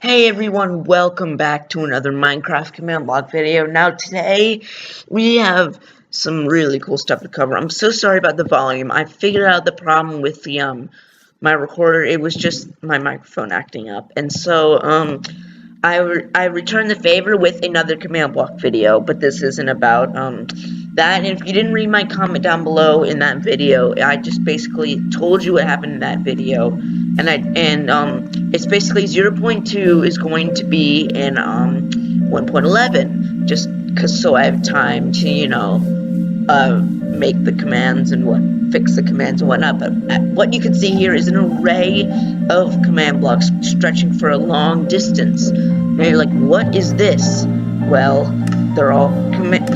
Hey everyone, welcome back to another Minecraft command block video. Now today, we have some really cool stuff to cover. I'm so sorry about the volume. I figured out the problem with the my recorder. It was just my microphone acting up. And so, I returned the favor with another command block video, but this isn't about that. And if you didn't read my comment down below in that video, I just basically told you what happened in that video, and it's basically 0.2 is going to be in 1.11, just so I have time to make the commands and fix the commands and whatnot. But what you can see here is an array of command blocks stretching for a long distance. And you're like, what is this? Well, they're all command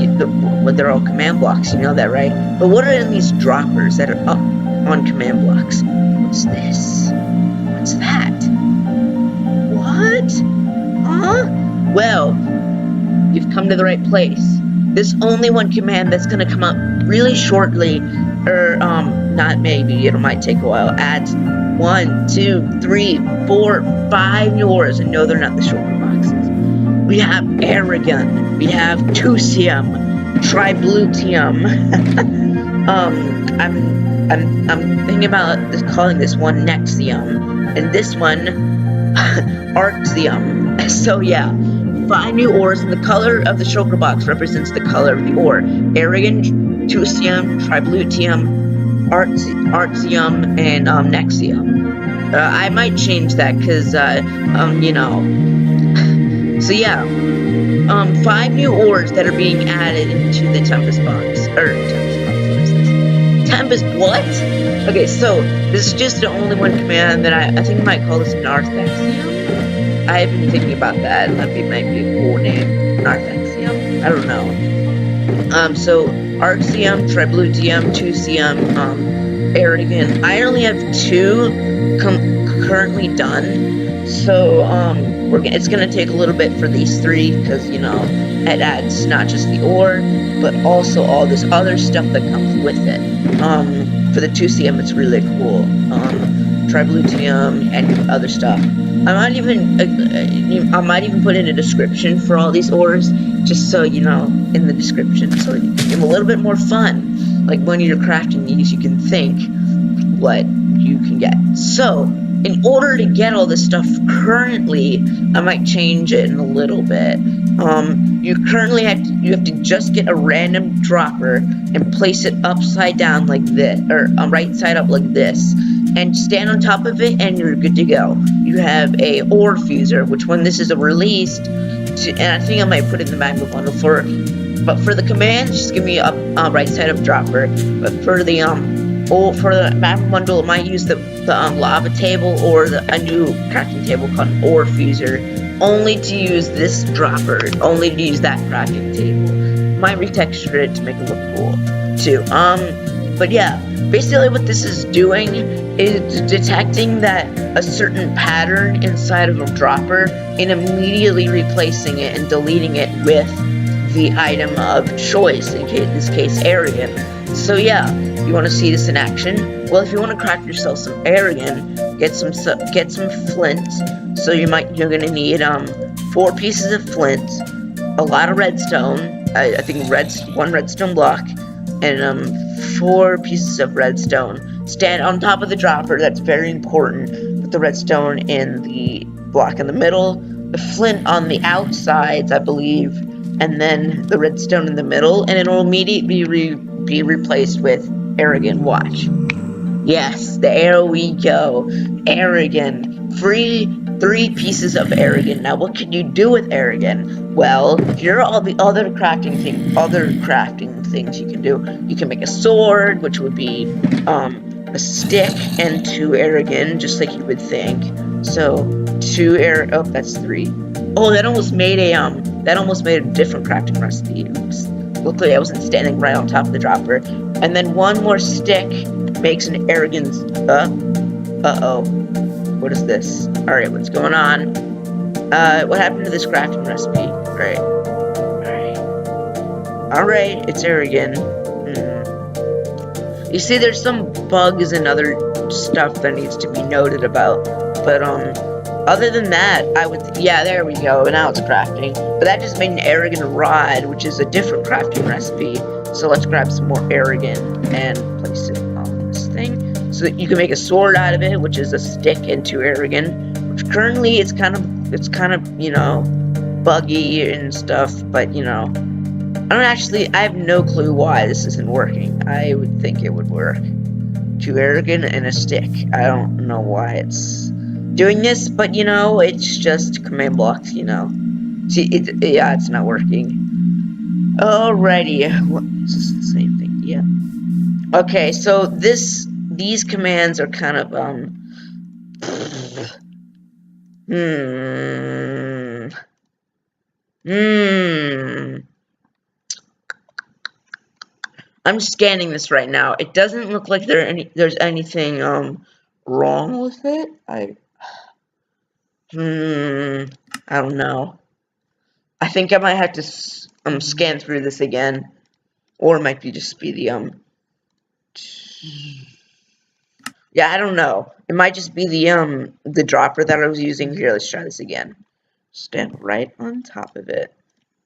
blocks. You know that, right? But what are in these droppers that are up on command blocks? What's this? What's that? What? Huh? Well, you've come to the right place. There's only one command that's gonna come up really shortly, or not maybe, it might take a while. Adds 1, 2, 3, 4, 5 new ores, and no, they're not the shulker boxes. We have Arrigon, we have Tucsium, Triblutium. I'm thinking about calling this one Extharium, and this one Arrtzium. So yeah, 5 new ores, and the color of the shulker box represents the color of the ore. Arrigon, Tucsium, Triblutium, Arrtzium, and Nexium. I might change that because So yeah, 5 new ores that are being added into the Tempest box. What is this? Tempest what? Okay, so this is just the only one command that I think I might call this an Arrtzium. I have been thinking about that. That might be a cool name. Arrtzium? I don't know. So Arrtzium, Triblutium, Tucsium, Arrigon. I only have 2 currently done. So it's gonna take a little bit for these 3 because it adds not just the ore but also all this other stuff that comes with it. For the Tucsium, it's really cool. Triblutium and other stuff. I might even put in a description for all these ores, just so in the description, so you can give them a little bit more fun. Like when you're crafting these, you can think what you can get. So, in order to get all this stuff currently, I might change it in a little bit. You have to just get a random dropper and place it upside down like this, or right side up like this, and stand on top of it, and you're good to go. You have a ore fuser, which when this is released, and I think I might put it in the magma bundle but for the commands, just give me a right side up dropper. But for the magma bundle, it might use the lava table or a new crafting table called an ore fuser, only to use this dropper, only to use that crafting table. Might retexture it to make it look cool too. But yeah, basically what this is doing is detecting that a certain pattern inside of a dropper and immediately replacing it and deleting it with the item of choice, in this case Arrigon. So yeah, you want to see this in action? Well, if you want to craft yourself some Arrigon, get some flint. So you're gonna need 4 pieces of flint, a lot of redstone. I think 1 redstone block, and 4 pieces of redstone. Stand on top of the dropper. That's very important. Put the redstone in the block in the middle, the flint on the outsides, I believe, and then the redstone in the middle, and it'll immediately be replaced with Arrigon. Watch. Yes, there we go. Arrigon. 3 pieces of Arrigon. Now, what can you do with Arrigon? Well, here are all the other crafting things you can do. You can make a sword, which would be a stick and 2 Arrigon, just like you would think. So 2 oh, that's 3. Oh, that almost made a different crafting recipe. Oops. Luckily, I wasn't standing right on top of the dropper. And then 1 more stick makes an Arrigon. Uh-oh. What is this? Alright, what's going on? What happened to this crafting recipe? Alright, it's Arrigon. You see, there's some bugs and other stuff that needs to be noted about. But, Other than that, I would, yeah, there we go, now it's crafting. But that just made an Arrigon rod, which is a different crafting recipe. So let's grab some more Arrigon and place it on this thing. So that you can make a sword out of it, which is a stick and 2 Arrigon. Which currently, it's kind of, you know, buggy and stuff, but, you know. I have no clue why this isn't working. I would think it would work. 2 Arrigon and a stick. I don't know why it's doing this, but you know, it's just command blocks, you know. See, yeah, it's not working. Alrighty, is this the same thing? Yeah. Okay, so these commands are kind of I'm scanning this right now. It doesn't look like there's anything wrong with it. I don't know. I think I might have to scan through this again, or it might be just be the yeah, I don't know. It might just be the dropper that I was using. Here, let's try this again. Stand right on top of it.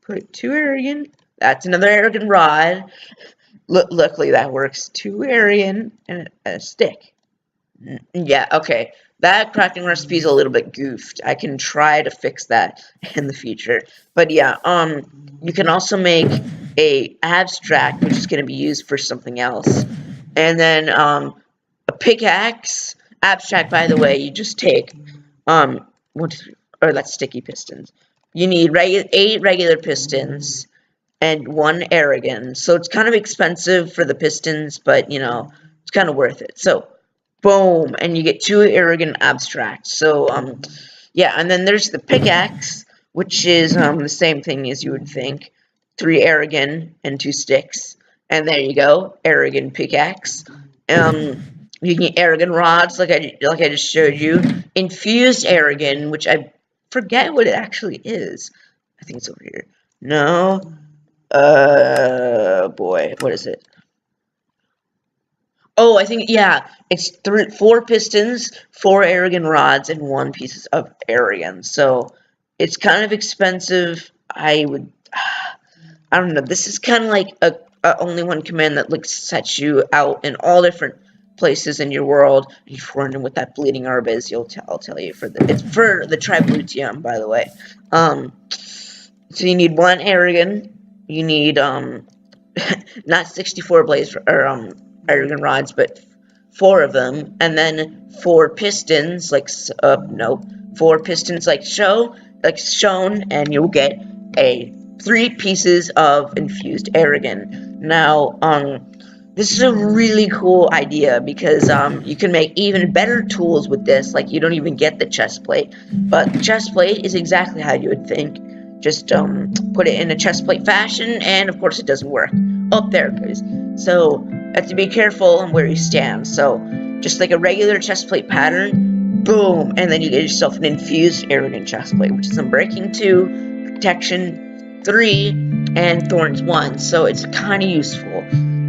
Put 2 Arrigon. That's another Arrigon rod. Luckily that works. 2 Arrigon and a stick. Yeah, okay. That crafting recipe is a little bit goofed. I can try to fix that in the future. But yeah, you can also make a abstract, which is going to be used for something else. And then a pickaxe. Abstract, by the way, you just take that's sticky pistons. You need 8 regular pistons and 1 Arrigon. So it's kind of expensive for the pistons, but you know, it's kind of worth it. So boom, and you get 2 Arrigon abstracts. So yeah, and then there's the pickaxe, which is the same thing as you would think. 3 Arrigon and 2 sticks. And there you go, Arrigon pickaxe. You can get Arrigon rods, like I just showed you. Infused Arrigon, which I forget what it actually is. I think it's over here. No. Boy, what is it? Oh, I think, yeah, it's 4 pistons, 4 Arrigon rods, and 1 piece of Arrigon. So it's kind of expensive. I don't know. This is kind of like a only one command that sets you out in all different places in your world. If you're wondering what that bleeding herb is, I'll tell you. It's for the Triblutium, by the way. So you need 1 Arrigon. You need not 64 blades or Arrigon rods, but 4 of them, and then 4 pistons, 4 pistons shown, and you'll get 3 pieces of infused Arrigon. Now, this is a really cool idea because you can make even better tools with this. Like, you don't even get the chest plate, but the chest plate is exactly how you would think. Just put it in a chest plate fashion, and of course it doesn't work. Oh, there it goes. So you have to be careful on where you stand. So just like a regular chest plate pattern, boom, and then you get yourself an infused Arrigon chest plate, which is Unbreaking 2, Protection 3, and Thorns 1. So it's kind of useful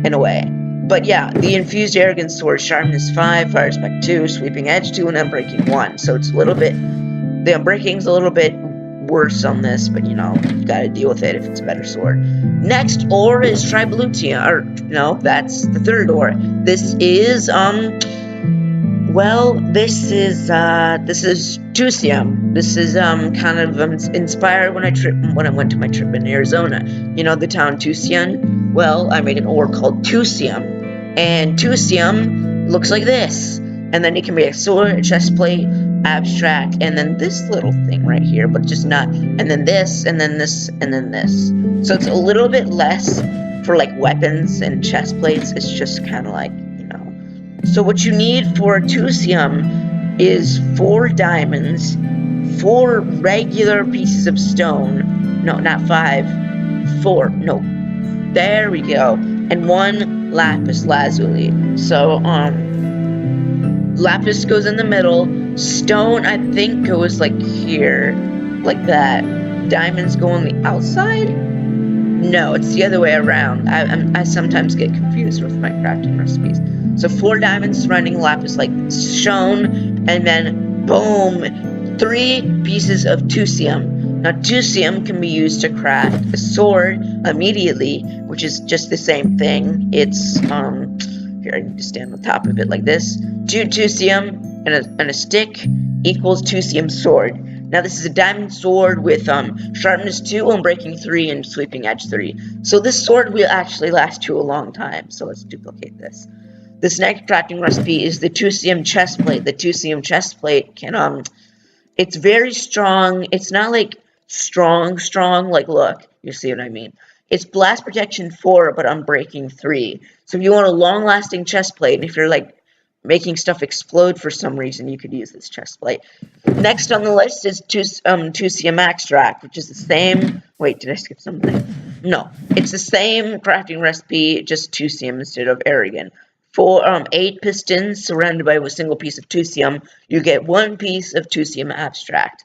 in a way. But yeah, the infused Arrigon sword, Sharpness 5, Fire Spec 2, Sweeping Edge 2, and Unbreaking 1. So it's a little bit, the Unbreaking's a little bit worse on this, but you know, you gotta deal with it if it's a better sword. Next ore is Triblutium, or no, that's the 3rd ore. This is Tucsium. This is kind of inspired when I went to my trip in Arizona. You know the town Tucson? Well, I made an ore called Tucsium, and Tucsium looks like this. And then you can make a sword, a chest plate, abstract, and then this little thing right here, but just not, and then this, and then this, and then this. So it's a little bit less for like weapons and chest plates. It's just kind of like, you know. So what you need for Tucsium is 4 diamonds, 4 regular pieces of stone. No, not 5. 4. No. There we go. And 1 lapis lazuli. So, lapis goes in the middle. Stone, I think, goes like here. Like that. Diamonds go on the outside? No, it's the other way around. I sometimes get confused with my crafting recipes. So 4 diamonds surrounding lapis like shown. And then, boom, 3 pieces of Tucsium. Now, Tucsium can be used to craft a sword immediately, which is just the same thing. It's, here, I need to stand on top of it like this. 2 Tucsium and a stick equals Tucsium sword. Now, this is a diamond sword with, sharpness 2, unbreaking 3, and sweeping edge 3. So this sword will actually last you a long time. So let's duplicate this. This next crafting recipe is the Tucsium chestplate. The Tucsium chestplate can, it's very strong. It's not like strong, like, look, you see what I mean. It's blast protection 4, but unbreaking 3. So if you want a long-lasting chestplate, and if you're, like, making stuff explode for some reason, you could use this chestplate. Next on the list is Tucsium extract, which is the same. Wait, did I skip something? No, it's the same crafting recipe, just Tucsium instead of Arrigon. For 8 pistons surrounded by a single piece of Tucsium, you get 1 piece of Tucsium abstract.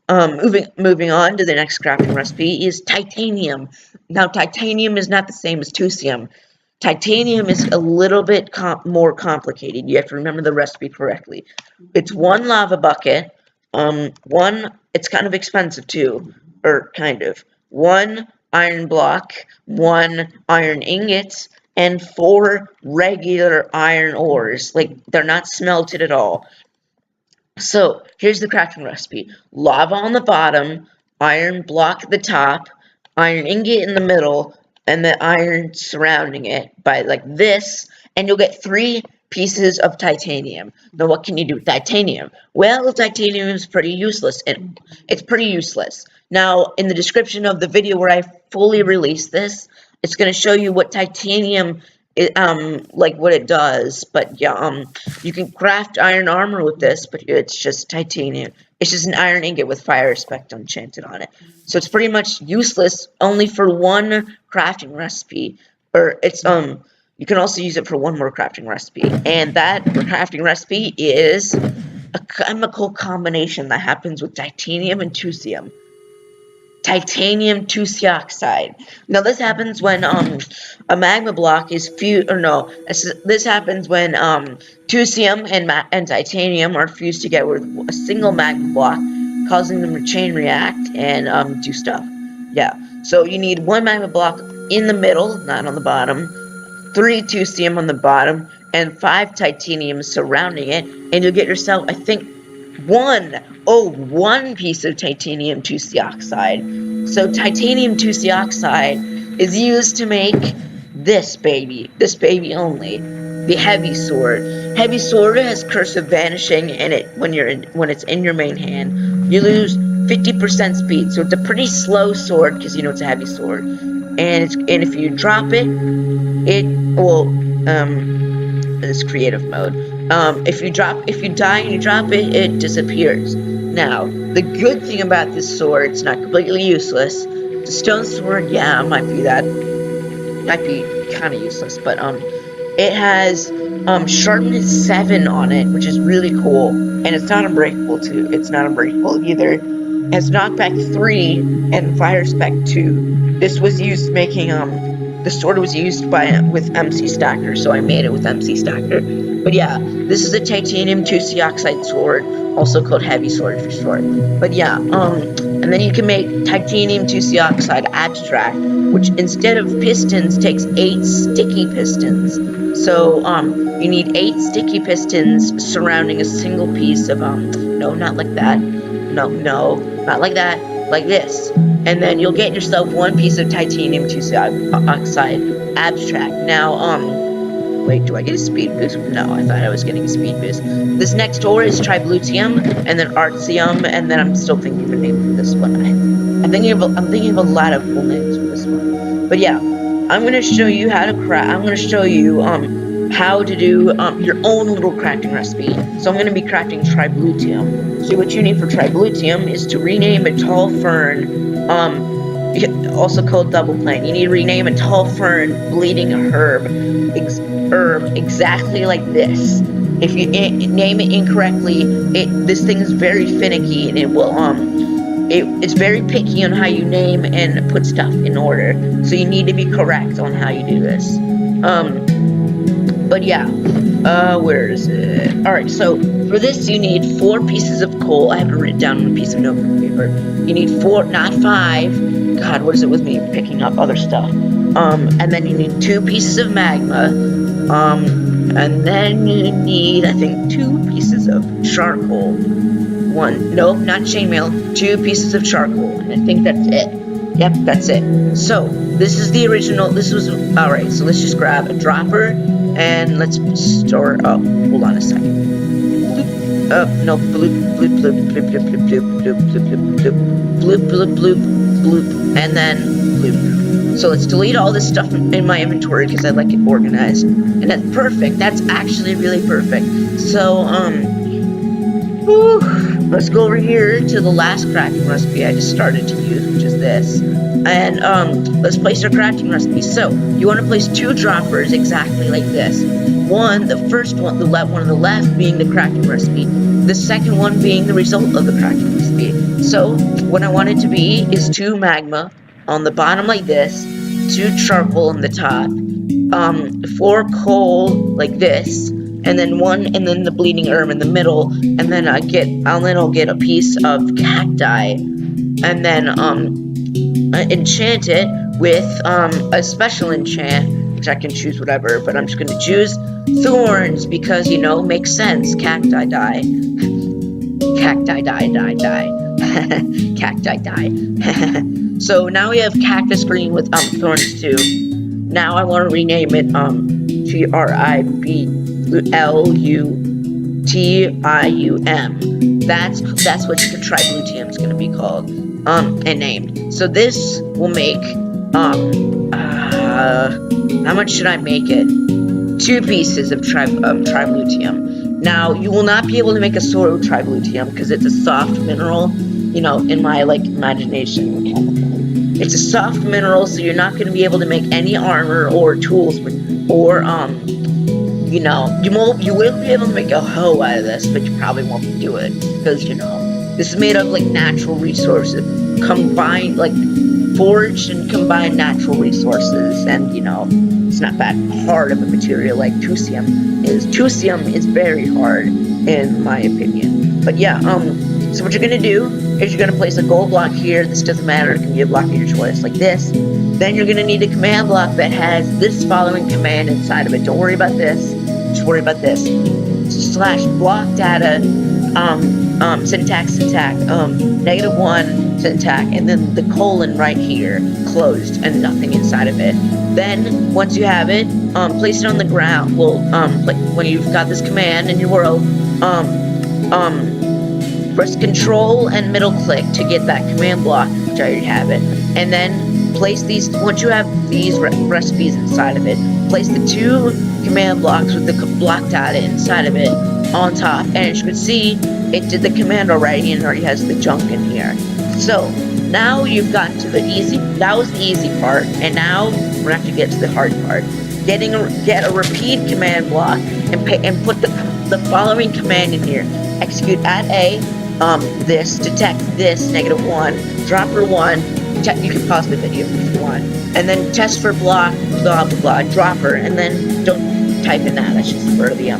Moving on to the next crafting recipe is titanium. Now, titanium is not the same as Tucsium. Titanium is a little bit more complicated. You have to remember the recipe correctly. It's 1 lava bucket. It's kind of expensive too, or kind of. 1 iron block, 1 iron ingot, and 4 regular iron ores. Like, they're not smelted at all. So, here's the crafting recipe. Lava on the bottom, iron block at the top, iron ingot in the middle, and the iron surrounding it by, like, this, and you'll get 3 pieces of titanium. Now, what can you do with titanium? Well, titanium is pretty useless. It's pretty useless. Now, in the description of the video where I fully release this, it's going to show you what titanium, like what it does. But yeah, you can craft iron armor with this, but it's just titanium. It's just an iron ingot with fire spec enchanted on it. So it's pretty much useless only for 1 crafting recipe. Or it's you can also use it for 1 more crafting recipe. And that crafting recipe is a chemical combination that happens with titanium and Tucsium. Titanium tucsioxide. Now, this happens when a magma block is fused, or no, this happens when Tucsium and titanium are fused together with a single magma block, causing them to chain react and do stuff. Yeah, so you need 1 magma block in the middle, not on the bottom, 3 Tucsium on the bottom, and 5 titanium surrounding it, and you'll get yourself, I think, 1 piece of titanium tucsioxide. So titanium tucsioxide is used to make this baby only, the heavy sword. Heavy sword has Curse of Vanishing in it when it's in your main hand. You lose 50% speed, so it's a pretty slow sword because you know it's a heavy sword. And if you drop it, this creative mode. If you die and you drop it, it disappears. Now, the good thing about this sword, it's not completely useless. The stone sword, yeah, might be kind of useless, but it has sharpness 7 on it, which is really cool, and it's not unbreakable too. It's not unbreakable either. It has knockback 3 and fire spec 2. This was used making the sword was used with MC Stacker, so I made it with MC Stacker. But yeah, this is a titanium tucsioxide sword, also called heavy sword for short. But yeah, and then you can make titanium tucsioxide abstract, which instead of pistons takes 8 sticky pistons. So you need 8 sticky pistons surrounding a single piece of no, not like that. No, not like that. Like this. And then you'll get yourself 1 piece of titanium tucsioxide abstract. Now, wait, do I get a speed boost? No, I thought I was getting a speed boost. This next ore is Triblutium, and then Arrtzium, and then I'm still thinking of a name for this one. I'm thinking of a lot of cool names for this one. But yeah, I'm gonna show you how to craft. I'm gonna show you how to do your own little crafting recipe. So I'm gonna be crafting Triblutium. So what you need for Triblutium is to rename a tall fern, also called double plant. You need to rename a tall fern bleeding herb exactly like this. If you name it incorrectly, this thing is very finicky, and it will it's very picky on how you name and put stuff in order. So you need to be correct on how you do this. But yeah, where is it? Alright, so For this, you need 4 pieces of coal. I have it written down on a piece of notebook paper. You need 4, not 5. God, what is it with me picking up other stuff? And then you need 2 pieces of magma. And then you need, I think, 2 pieces of charcoal. Nope, not chainmail. 2 pieces of charcoal. And I think that's it. Yep, that's it. So, this is the original. Alright, so let's just grab a dropper. And let's store, hold on a second. No, bloop, bloop, bloop, bloop, bloop, bloop, bloop, bloop, bloop, bloop, bloop, bloop, bloop, bloop, and then bloop. So let's delete all this stuff in my inventory because I like it organized. And that's perfect. That's actually really perfect. So, let's go over here to the last crafting recipe I just started to use, which is this. And, let's place our crafting recipe. So, you want to place 2 droppers exactly like this. The first one, the one on the left being the crafting recipe. The second one being the result of the crafting recipe. So, what I want it to be is 2 magma on the bottom like this, 2 charcoal on the top, 4 coal like this, and then the bleeding herb in the middle, and then I'll get a piece of cacti, and then enchant it with a special enchant, which I can choose whatever, but I'm just gonna choose thorns because, you know, makes sense. Cacti die. Cacti die. Cacti die. So now we have cactus green with thorns too. Now I want to rename it Triblutium. That's what the Triblutium is going to be called and named. So this will make how much should I make it? 2 pieces of Triblutium. Now you will not be able to make a sword with Triblutium because it's a soft mineral. You know, in my imagination, it's a soft mineral, so you're not going to be able to make any armor or tools, or you know, you will be able to make a hoe out of this, but you probably won't do it because, you know, this is made of natural resources, forged and combined natural resources, and, you know, it's not that hard of a material like Tucsium is. Tucsium is very hard, in my opinion. But yeah, so what you're gonna do is you're gonna place a gold block here. This doesn't matter, it can be a block of your choice, like this. Then you're gonna need a command block that has this following command inside of it. Don't worry about this, just worry about this. / block data, syntax, -1 syntax, and then the colon right here, closed, and nothing inside of it. Then, once you have it, place it on the ground. Well, when you've got this command in your world, press Control and middle click to get that command block, which I already have it. And then place these, once you have these recipes inside of it, place the 2 command blocks with the block data inside of it on top. And as you can see, it did the command already and already has the junk in here. So, now you've gotten to that was the easy part, and now we're gonna have to get to the hard part. Get a repeat command block and put the following command in here. Execute @A, this, detect this, -1, dropper 1, you can pause the video if you want, and then test for block, blah, blah, blah, dropper, and then don't type in that, that's just for the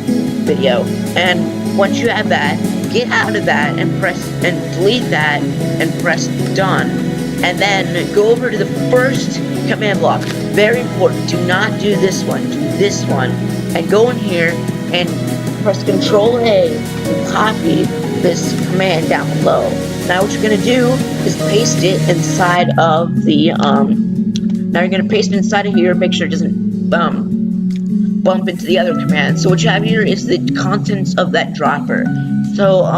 video. And once you have that, get out of that and delete that and press done. And then go over to the first command block. Very important, do not do this one, do this one. And go in here and press Control A and copy this command down below. Now what you're gonna do is paste it inside of the, now you're gonna paste it inside of here, make sure it doesn't bump into the other command. So what you have here is the contents of that dropper. So,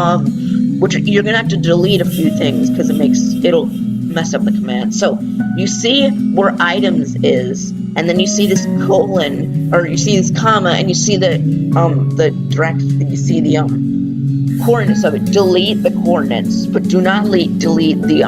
you're gonna have to delete a few things because it'll mess up the command. So, you see where items is, and then you see this colon, or you see this comma, and you see the coordinates of it. Delete the coordinates, but do not delete the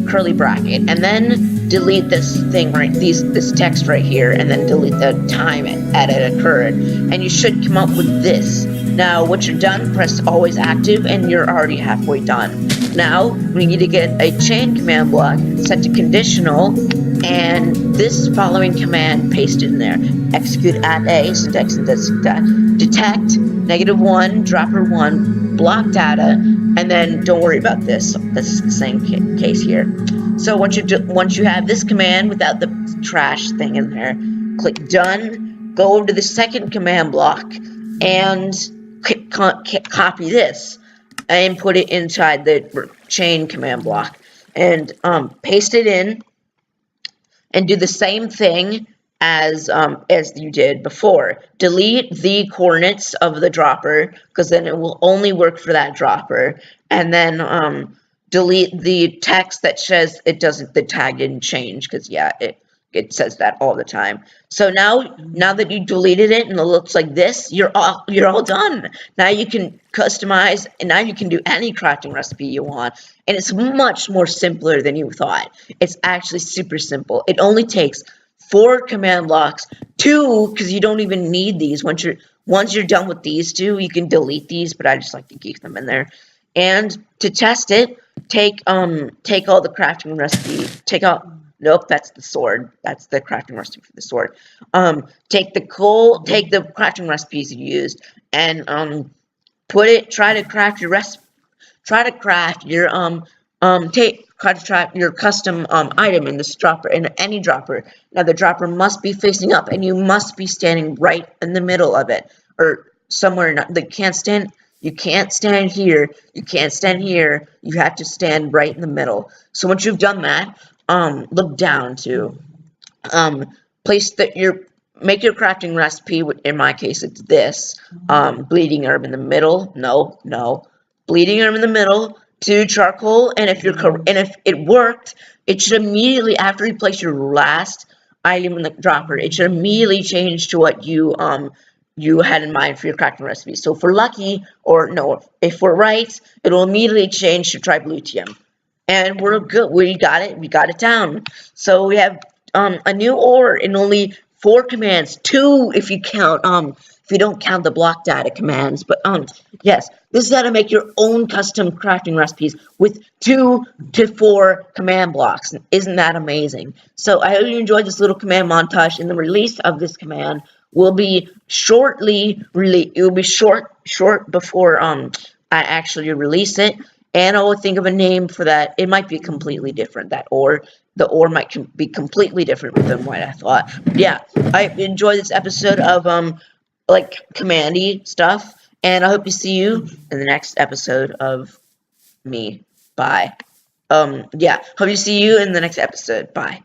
curly bracket, and then delete this thing this text right here, and then delete the time at it occurred, and you should come up with this. Now, once you're done, press always active, and you're already halfway done. Now, we need to get a chain command block set to conditional, and this following command pasted in there. Execute at A, syntax and detect, -1, dropper 1, block data, and then don't worry about this. This is the same case here. So once you have this command without the trash thing in there, click done, go over to the second command block, and copy this and put it inside the chain command block, and paste it in, and do the same thing as you did before. Delete the coordinates of the dropper, because then it will only work for that dropper, and then delete the text that says the tag didn't change, because yeah, it says that all the time. So now that you deleted it and it looks like this, you're all done. Now you can customize, and now you can do any crafting recipe you want, and it's much more simpler than you thought. It's actually super simple. It only takes 4 command blocks, 2, because you don't even need these. Once you're done with these 2, you can delete these, but I just like to keep them in there. And to test it, take all the crafting recipe, nope, that's the sword. That's the crafting recipe for the sword. Take the crafting recipes you used, and try to craft your custom item in this dropper, in any dropper. Now the dropper must be facing up, and you must be standing right in the middle of it, or somewhere. You can't stand here. You can't stand here. You have to stand right in the middle. So once you've done that, look down to make your crafting recipe. In my case, it's this bleeding herb in the middle. No, bleeding herb in the middle. 2 charcoal, and if it worked, it should immediately, after you place your last item in the dropper, it should immediately change to what you had in mind for your crafting recipe. So if we're lucky, if we're right, it'll immediately change to Triblutium. And we're good. We got it down. So we have a new ore in only 4 commands. 2 if you don't count the block data commands. But yes, this is how to make your own custom crafting recipes with 2 to 4 command blocks. Isn't that amazing? So I hope you enjoyed this little command montage, and the release of this command will be shortly released. It will be short before I actually release it. And I will think of a name for that. It might be completely different. The ore might be completely different than what I thought. But yeah, I enjoyed this episode of commandy stuff, and I hope to see you in the next episode of me. Bye. Hope to see you in the next episode. Bye.